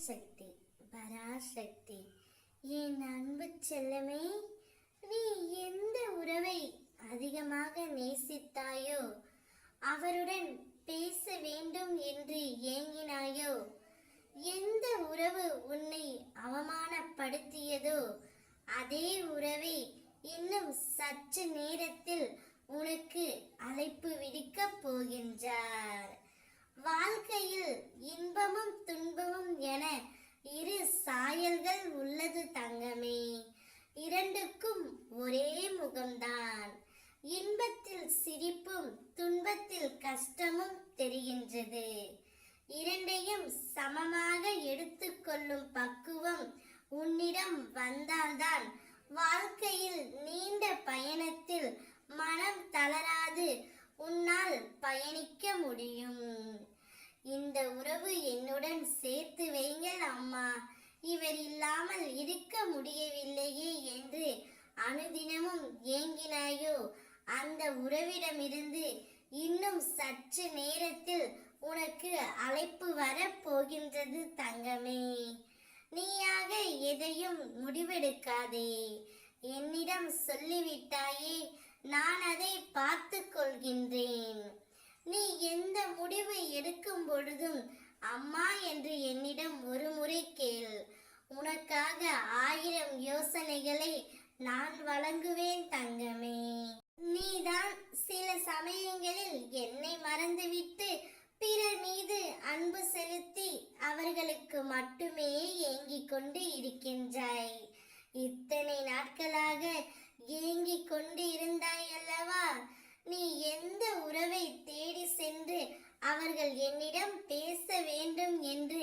சக்தி பராசக்தி. என் அன்பு செல்லமே, நீ எந்த உறவை அதிகமாக நேசித்தாயோ, அவருடன் பேச வேண்டும் என்று ஏங்கினாயோ, எந்த உறவு உன்னை அவமானப்படுத்தியதோ, அதே உறவை இன்னும் சற்று நேரத்தில் உனக்கு அழைப்பு விடுக்கப் போகின்றார். வாழ்க்கையில் இன்பமும் துன்பமும் என இரு சாயல்கள் உள்ளது தங்கமே. இரண்டுக்கும் ஒரே முகம்தான். இன்பத்தில் சிரிப்பும் துன்பத்தில் கஷ்டமும் தெரிகின்றது. இரண்டையும் சமமாக எடுத்துக்கொள்ளும் பக்குவம் உன்னிடம் வந்தால்தான் வாழ்க்கையில் நீண்ட பயணத்தில் மனம் தளராது உன்னால் பயணிக்க முடியும். இந்த உறவு என்னுடன் சேர்த்து வைங்கள் அம்மா, இவர் இல்லாமல் இருக்க முடியவில்லையே என்று அனுதினமும் ஏங்கினாயோ, அந்த உறவிடமிருந்து இன்னும் சற்று நேரத்தில் உனக்கு அழைப்பு வரப் போகின்றது தங்கமே. நீயாக எதையும் முடிவெடுக்காதே. என்னிடம் சொல்லிவிட்டாயே, நான் அதை பார்த்து கொள்கின்றேன். நீ எந்த முடிவு எடுக்கும் பொழுதும் அம்மா என்று என்னிடம் ஒரு முறை கேள். உனக்காக 1000 யோசனைகளை நான் வழங்குவேன் தங்கமே. நீதான் சில சமயங்களில் என்னை மறந்துவிட்டு பிறர் மீது அன்பு செலுத்தி அவர்களுக்கு மட்டுமே ஏங்கிக் கொண்டு இருக்கின்றாய். இத்தனை நாட்களாக ஏங்கிக் கொண்டு இருந்தாய் அல்லவா? நீ எந்த உறவை தேடி சென்று அவர்கள் என்னிடம் பேச வேண்டும் என்று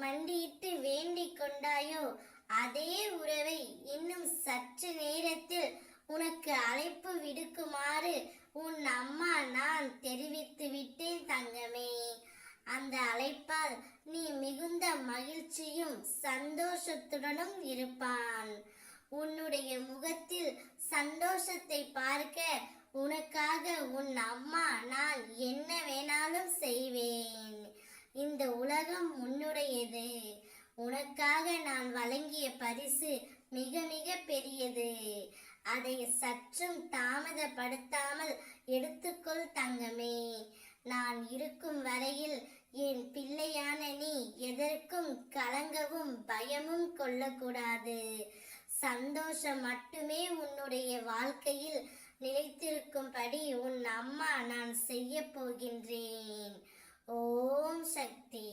மண்டியிட்டு வேண்டிக் கொண்டாயோ, அதே உறவை இன்னும் சற்று நேரத்தில் உனக்கு அழைப்பு விடுக்குமாறு உன் அம்மா நான் தெரிவித்து விட்டேன் தங்கமே. அந்த அழைப்பால் நீ மிகுந்த மகிழ்ச்சியும் சந்தோஷத்துடனும் இருப்பான். உன்னுடைய முகத்தில் சந்தோஷத்தை பார்க்க உனக்காக உன் அம்மா நான் என்ன வேணாலும் செய்வேன். இந்த உலகம் உன்னுடையது. உனக்காக நான் வழங்கிய பரிசு மிக மிக பெரியது. அதை சற்றும் தாமதப்படுத்தாமல் எடுத்துக்கொள் தங்கமே. நான் இருக்கும் வரையில் என் பிள்ளையான நீ எதற்கும் கலங்கவும் பயமும் கொள்ளக்கூடாது. சந்தோஷம் மட்டுமே உன்னுடைய வாழ்க்கையில் நிலைத்திருக்கும்படி உன் அம்மா நான் செய்ய போகின்றேன். ஓம் சக்தி.